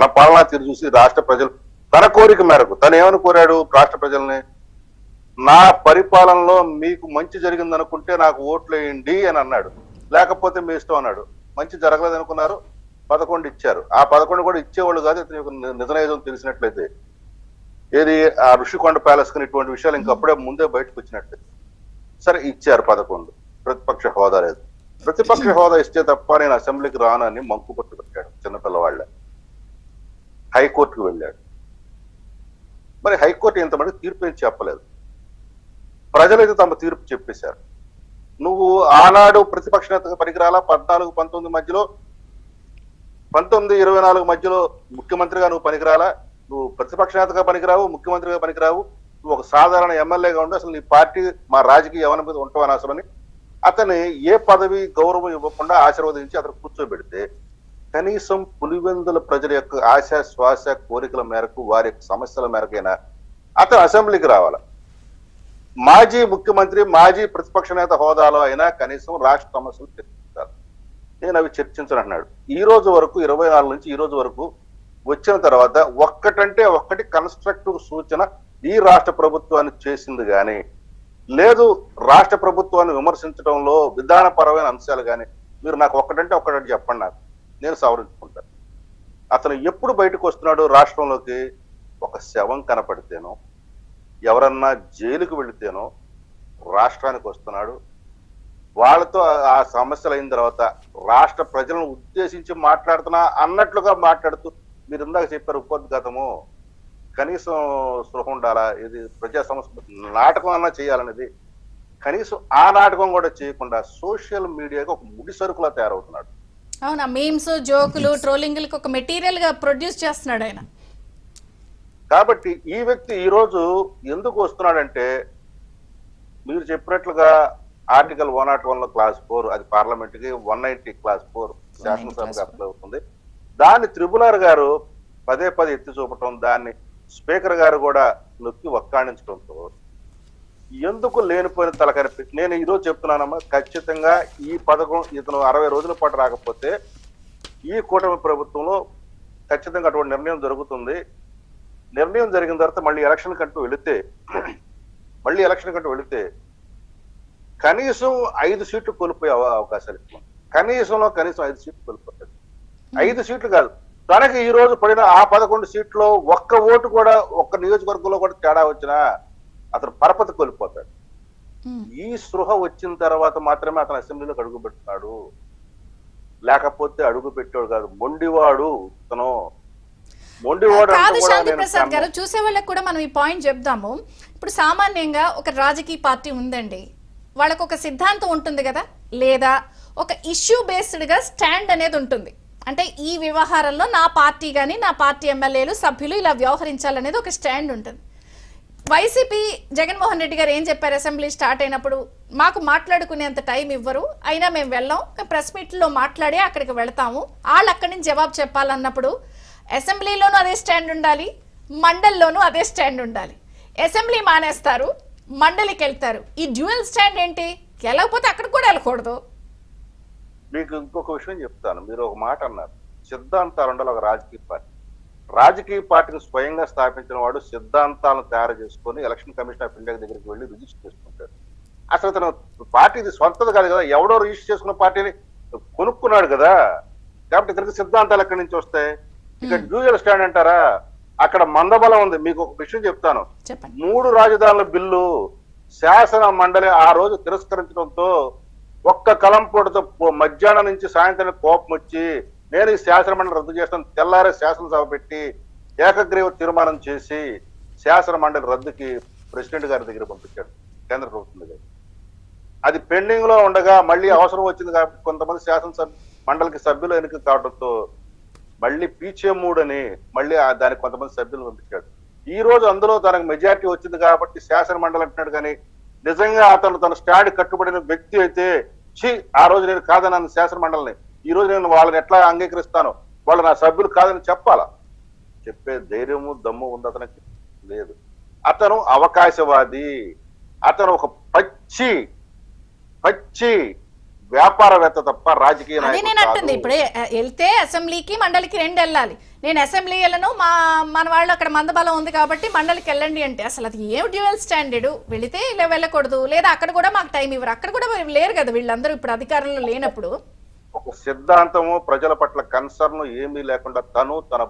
తన పాలనా తీరు చూసి రాష్ట్ర ప్రజలు తన కోరిక మేరకు తను ఏమని కోరాడు రాష్ట్ర ప్రజల్ని, నా పరిపాలనలో మీకు మంచి జరిగింది అనుకుంటే నాకు ఓట్లు వేయండి అని అన్నాడు, లేకపోతే మీ ఇష్టం అన్నాడు. మంచి జరగలేదు అనుకున్నారు, 11 ఇచ్చారు. ఆ 11 కూడా ఇచ్చేవాళ్ళు కాదు, ఇతని యొక్క నిజనైజం తెలిసినట్లయితే. ఏది ఆ ఋషికొండ ప్యాలెస్ కి ఇటువంటి విషయాలు ఇంకప్పుడే ముందే బయటకు వచ్చినట్లయితే. సరే ఇచ్చారు 11, ప్రతిపక్ష హోదా లేదు. ప్రతిపక్ష హోదా ఇస్తే తప్ప నేను అసెంబ్లీకి రానని మంకు పట్టు పెట్టాడు చిన్నపిల్లవాళ్ళ. హైకోర్టుకు వెళ్ళాడు. మరి హైకోర్టు ఇంతమంది తీర్పు ఏం చెప్పలేదు. ప్రజలైతే తమ తీర్పు చెప్పేశారు. నువ్వు ఆనాడు ప్రతిపక్ష నేతగా పనికిరాలా, 14, 19 మధ్యలో 19, 24 మధ్యలో ముఖ్యమంత్రిగా నువ్వు పనికిరాలా, నువ్వు ప్రతిపక్ష నేతగా పనికిరావు, ముఖ్యమంత్రిగా పనికిరావు, నువ్వు ఒక సాధారణ ఎమ్మెల్యేగా ఉండి అసలు నీ పార్టీ మా రాజకీయ యవన మీద ఉంటావని అసలు అతని ఏ పదవి గౌరవం ఇవ్వకుండా ఆశీర్వదించి అతను కూర్చోబెడితే కనీసం పులివెందుల ప్రజల యొక్క ఆశ శ్వాస కోరికల మేరకు వారి యొక్క సమస్యల మేరకైనా అతను అసెంబ్లీకి రావాలి. మాజీ ముఖ్యమంత్రి మాజీ ప్రతిపక్ష నేత హోదాలో అయినా కనీసం రాష్ట్ర సమస్యలు చర్చించాలి. నేను అవి చర్చించనంటున్నాడు. ఈ రోజు వరకు 24 నుంచి ఈ రోజు వరకు వచ్చిన తర్వాత ఒక్కటంటే ఒక్కటి కన్స్ట్రక్టివ్ సూచన ఈ రాష్ట్ర ప్రభుత్వాన్ని చేసింది కానీ లేదు, రాష్ట్ర ప్రభుత్వాన్ని విమర్శించడంలో విధానపరమైన అంశాలు కానీ మీరు నాకు ఒక్కటంటే ఒక్కటంటే చెప్పండి, నాకు నేను సవరించుకుంటాను. అతను ఎప్పుడు బయటకు వస్తున్నాడు రాష్ట్రంలోకి? ఒక శవం కనపడితేనో ఎవరన్నా జైలుకు వెళితేనో రాష్ట్రానికి వస్తున్నాడు. వాళ్ళతో ఆ సమస్యలు అయిన తర్వాత రాష్ట్ర ప్రజలను ఉద్దేశించి మాట్లాడుతున్నా అన్నట్లుగా మాట్లాడుతూ, మీరు ఇందాక చెప్పారు ఉపోద్ఘాతము, కనీసం స్పృహ ఉండాలా, ఇది ప్రజా సమస్య నాటకం అన్నా చేయాలనేది, కనీసం ఆ నాటకం కూడా చేయకుండా సోషల్ మీడియాకి ఒక ముడి సరుకులా తయారవుతున్నాడు. అవునా, మీమ్స్, జోకులు, ట్రోలింగ్లకు ఒక మెటీరియల్ గా ప్రొడ్యూస్ చేస్తున్నాడు ఆయన. కాబట్టి ఈ వ్యక్తి ఈ రోజు ఎందుకు వస్తున్నాడంటే, మీరు చెప్పినట్లుగా ఆర్టికల్ 101 క్లాస్ 4 అది పార్లమెంట్ కి, 190 క్లాస్ 4 శాసనసభకు అప్లై అవుతుంది. దాన్ని త్రిపులార్ గారు పదే పదే ఎత్తి చూపటం, దాన్ని స్పీకర్ గారు కూడా నొక్కి వక్కాణించడంతో ఎందుకు లేనిపోయిన తలకనిపి నేను ఈరోజు చెప్తున్నానమ్మా, ఖచ్చితంగా ఈ పథకం ఇతను 60 రోజుల పాటు రాకపోతే ఈ కూటమి ప్రభుత్వంలో ఖచ్చితంగా అటువంటి నిర్ణయం జరుగుతుంది. నిర్ణయం జరిగిన తర్వాత మళ్ళీ ఎలక్షన్ కంటూ వెళితే కనీసం 5 సీట్లు కోల్పోయే అవకాశాలు ఎక్కువ. కనీసం 5 సీట్లు కోల్పోతాడు. 5 సీట్లు కాదు, తనకి ఈ రోజు పడిన ఆ 11 సీట్లో ఒక్క ఓటు కూడా, ఒక్క నియోజకవర్గంలో కూడా తేడా వచ్చినా అతను పరపతి కోల్పోతాడు. ఈ స్పృహ వచ్చిన తర్వాత మాత్రమే అతను అసెంబ్లీలోకి అడుగు పెడుతున్నాడు, లేకపోతే అడుగు పెట్టాడు కాదు. మొండివాడు తను, మొండివాడు. శాంతి ప్రసాద్ గారు, చూసే వాళ్ళకి కూడా మనం ఈ పాయింట్ చెప్దాము. ఇప్పుడు సామాన్యంగా ఒక రాజకీయ పార్టీ ఉందండి, వాళ్ళకు ఒక సిద్ధాంతం ఉంటుంది కదా, లేదా ఒక ఇష్యూ బేస్డ్ గా స్టాండ్ అనేది ఉంటుంది. అంటే ఈ వ్యవహారంలో నా పార్టీ కానీ నా పార్టీ ఎమ్మెల్యేలు సభ్యులు ఇలా వ్యవహరించాలనేది ఒక స్టాండ్ ఉంటుంది. వైసీపీ జగన్మోహన్ రెడ్డి గారు ఏం చెప్పారు అసెంబ్లీ స్టార్ట్ అయినప్పుడు, మాకు మాట్లాడుకునేంత టైం ఇవ్వరు, అయినా మేము వెళ్ళాం, ప్రెస్ మీట్లో మాట్లాడి అక్కడికి వెళతాము, వాళ్ళు అక్కడి నుంచి జవాబు చెప్పాలన్నప్పుడు అసెంబ్లీలోనూ అదే స్టాండ్ ఉండాలి, మండలిలోనూ అదే స్టాండ్ ఉండాలి. అసెంబ్లీ మానేస్తారు, మండలికి వెళ్తారు. ఈ డ్యూయల్ స్టాండ్ ఏంటి? వెళ్ళకపోతే అక్కడికి కూడా వెళ్ళకూడదు. మీకు ఇంకొక విషయం చెప్తాను. మీరు ఒక మాట అన్నారు, సిద్ధాంతాలు ఉండాలి ఒక రాజకీయ పార్టీని స్వయంగా స్థాపించిన వాడు సిద్ధాంతాలను తయారు చేసుకొని ఎలక్షన్ కమిషన్ ఆఫ్ ఇండియా దగ్గరికి వెళ్ళి రిజిస్టర్ చేసుకుంటాడు. అసలు తన పార్టీది సొంతది కాదు కదా, ఎవడో రిజిస్టర్ చేసుకున్న పార్టీని కొనుక్కున్నాడు కదా. కాబట్టి ఇతనికి సిద్ధాంతాలు ఎక్కడి నుంచి వస్తాయి? ఇక డ్యూయల్ స్టాండ్ అంటారా, అక్కడ మందబలం ఉంది. మీకు ఒక విషయం చెప్తాను. 3 రాజధానుల బిల్లు శాసన మండలి ఆ రోజు తిరస్కరించడంతో ఒక్క కలంపోటుతో మధ్యాహ్నం నుంచి సాయంత్రం కోపం వచ్చి నేను ఈ శాసన మండలి రద్దు చేస్తాను, తెల్లారే శాసనసభ పెట్టి ఏకగ్రీవ తీర్మానం చేసి శాసన మండలి రద్దుకి ప్రెసిడెంట్ గారి దగ్గర పంపించాడు, కేంద్ర ప్రభుత్వం దగ్గర. అది పెండింగ్ లో ఉండగా మళ్ళీ అవసరం వచ్చింది కాబట్టి కొంతమంది శాసనసభ మండలికి సభ్యులు ఎన్నిక కావడంతో మళ్ళీ పీచేమూడని మళ్ళీ దానికి కొంతమంది సభ్యులు పంపించాడు. ఈ రోజు అందులో తనకు మెజారిటీ వచ్చింది కాబట్టి శాసన మండలి అంటున్నాడు. కానీ నిజంగా అతను తన స్టాండ్ కట్టుబడిన వ్యక్తి అయితే ఆ రోజు నేను కాదన్నాను శాసన మండలిని, ఈ రోజు నేను వాళ్ళని ఎట్లా అంగీకరిస్తాను, వాళ్ళు నా సభ్యులు కాదని చెప్పాలా? చెప్పే ధైర్యము దమ్ము ఉంది అతనికి లేదు. అతను అవకాశవాది, అతను ఒక పచ్చి వ్యాపారవేత్త తప్ప రాజకీయ అదే నాయకుడు నేను అంటుంది కాదు. ఇప్పుడే వెళ్తే అసెంబ్లీకి మండలికి 2 వెళ్ళాలి. నేను అసెంబ్లీ వెళ్ళను, మన వాళ్ళు అక్కడ మందబలం ఉంది కాబట్టి మండలికి వెళ్ళండి అంటే అసలు అది ఏం డ్యూయల్ స్టాండర్డ్? వెళితే ఇలా వెళ్ళకూడదు, లేదా అక్కడ కూడా మాకు టైం ఇవ్వరు. అక్కడ కూడా లేరు కదా వీళ్ళందరూ ఇప్పుడు అధికారంలో లేనప్పుడు. ఒక సిద్ధాంతము ప్రజల పట్ల కన్సర్న్ ఏమీ లేకుండా తన